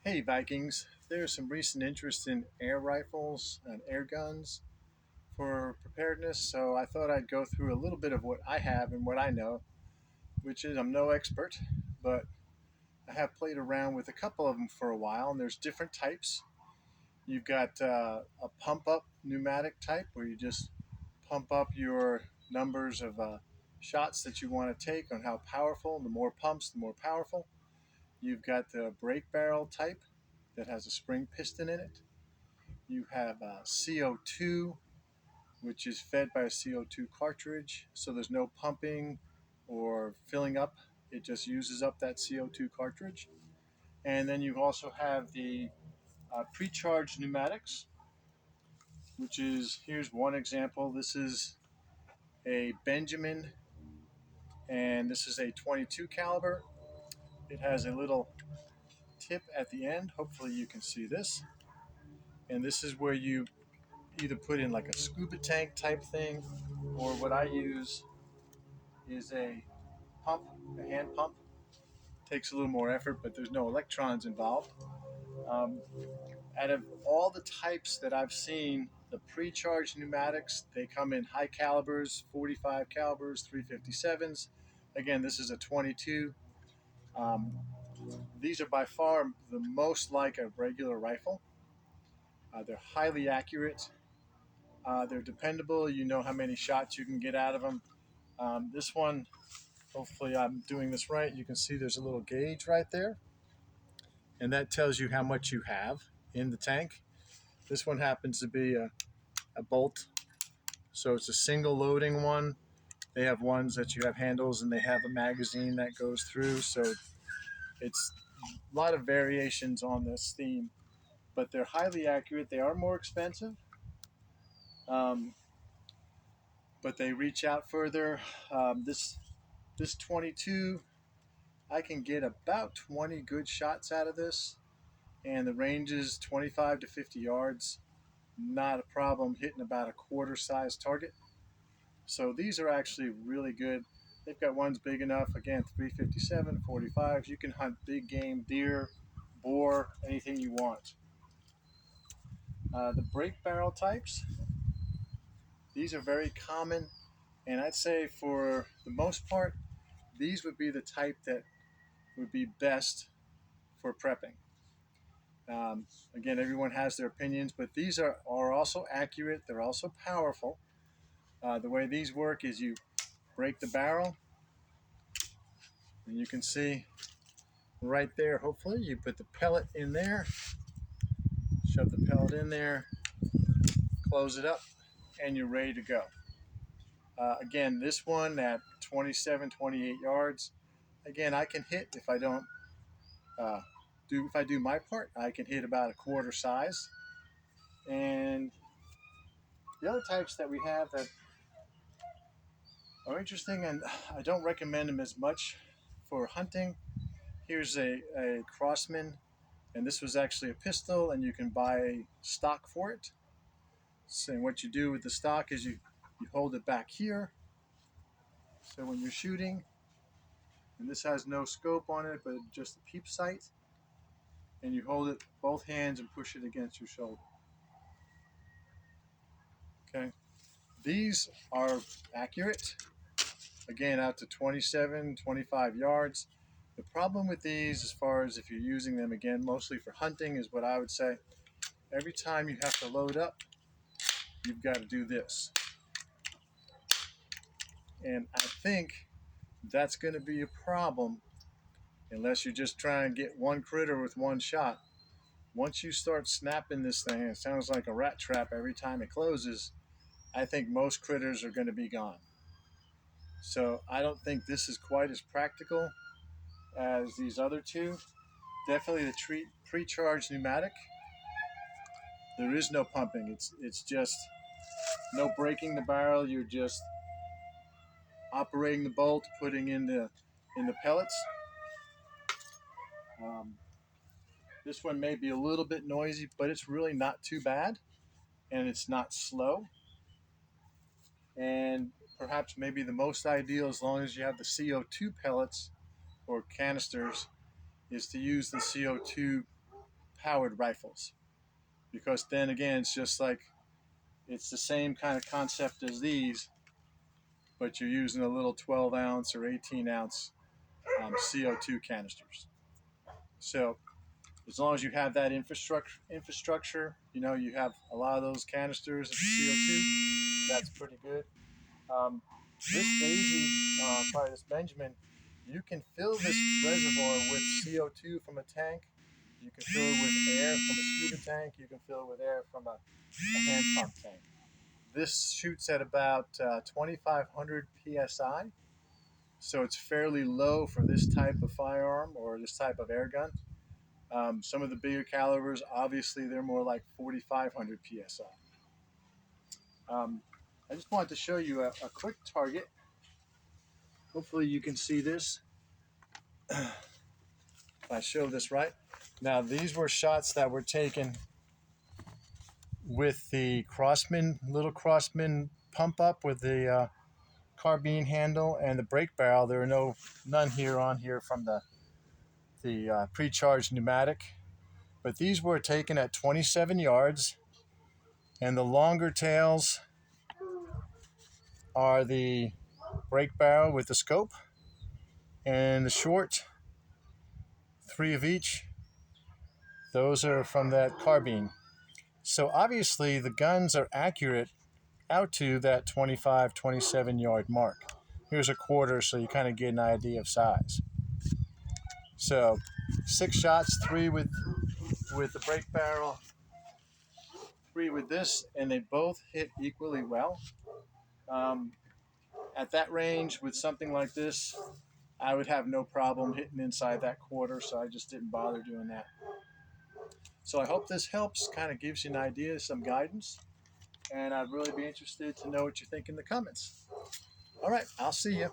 Hey Vikings, there's some recent interest in air rifles and air guns for preparedness, so I thought I'd go through a little bit of what I have and what I know, which is I'm no expert, but I have played around with a couple of them for a while, and there's different types. You've got a pump up pneumatic type where you just pump up your numbers of shots that you want to take on how powerful. The more pumps, the more powerful. You've got the brake barrel type that has a spring piston in it. You have CO2, which is fed by a CO2 cartridge, so there's no pumping or filling up. It just uses up that CO2 cartridge. And then you also have the pre-charged pneumatics, which is, here's one example. This is a Benjamin, and this is a 22 caliber. It has a little tip at the end. Hopefully you can see this. And this is where you either put in like a scuba tank type thing, or what I use is a pump, a hand pump. Takes a little more effort, but there's no electrons involved. Um, Out of all the types that I've seen, the pre-charged pneumatics, they come in high calibers, 45 calibers, 357s. Again, this is a 22. Um, these are by far the most like a regular rifle. They're highly accurate. They're dependable. You know how many shots you can get out of them. This one, hopefully I'm doing this right. You can see there's a little gauge right there, and that tells you how much you have in the tank. This one happens to be a bolt, so it's a single loading one. They have ones that you have handles and they have a magazine that goes through, so it's a lot of variations on this theme, but they're highly accurate. They are more expensive, um, but they reach out further. This 22, I can get about 20 good shots out of this, and the range is 25 to 50 yards. Not a problem hitting about a quarter size target. So these are actually really good. They've got ones big enough, again, 357, 45s. You can hunt big game, deer, boar, anything you want. The brake barrel types, these are very common, and I'd say for the most part, these would be the type that would be best for prepping. Um, Again, everyone has their opinions, but these are also accurate. They're also powerful. The way these work is you break the barrel, and you can see right there, hopefully, you put the pellet in there, shove the pellet in there, close it up, and you're ready to go. Again, this one at 27, 28 yards, again, I can hit if I don't uh, if I do my part, I can hit about a quarter size. And the other types that we have that are interesting, and I don't recommend them as much for hunting. Here's a Crossman, and this was actually a pistol, and you can buy stock for it. So what you do with the stock is you hold it back here. So when you're shooting, and this has no scope on it, but just a peep sight, and you hold it both hands and push it against your shoulder. Okay, these are accurate. Again, out to 27, 25 yards. The problem with these, as far as if you're using them, again, mostly for hunting, is what I would say. Every time you have to load up, you've got to do this. And I think that's going to be a problem unless you're just trying to get one critter with one shot. Once you start snapping this thing, it sounds like a rat trap every time it closes. I think most critters are going to be gone. So I don't think this is quite as practical as these other two. Definitely the pre-charged pneumatic. There is no pumping. It's just no breaking the barrel. You're just operating the bolt, putting in the pellets. Um, this one may be a little bit noisy, but it's really not too bad, and it's not slow. And perhaps maybe the most ideal, as long as you have the CO2 pellets or canisters, is to use the CO2 powered rifles, because then again, it's just like it's the same kind of concept as these, but you're using a little 12 ounce or 18 ounce CO2 canisters. So as long as you have that infrastructure, you know, you have a lot of those canisters of CO2. That's pretty good. Um, this Daisy, sorry, this Benjamin, you can fill this reservoir with CO2 from a tank. You can fill it with air from a scuba tank. You can fill it with air from a hand pump tank. This shoots at about 2,500 psi, so it's fairly low for this type of firearm or this type of air gun. Some of the bigger calibers, obviously, they're more like 4,500 psi. I just wanted to show you a quick target. Hopefully you can see this. If I show this right. Now, these were shots that were taken with the little Crossman pump up with the carbine handle and the brake barrel. There are none on here from the pre-charged pneumatic, but these were taken at 27 yards, and the longer tails are the brake barrel with the scope, and the short, 3 of each, those are from that carbine. So obviously the guns are accurate out to that 25, 27 yard mark. Here's a quarter, so you kind of get an idea of size. So 6 shots, 3 with the brake barrel, 3 with this, and they both hit equally well. At that range with something like this, I would have no problem hitting inside that quarter, so I just didn't bother doing that. So I hope this helps, kind of gives you an idea, some guidance, and I'd really be interested to know what you think in the comments. All right, I'll see you.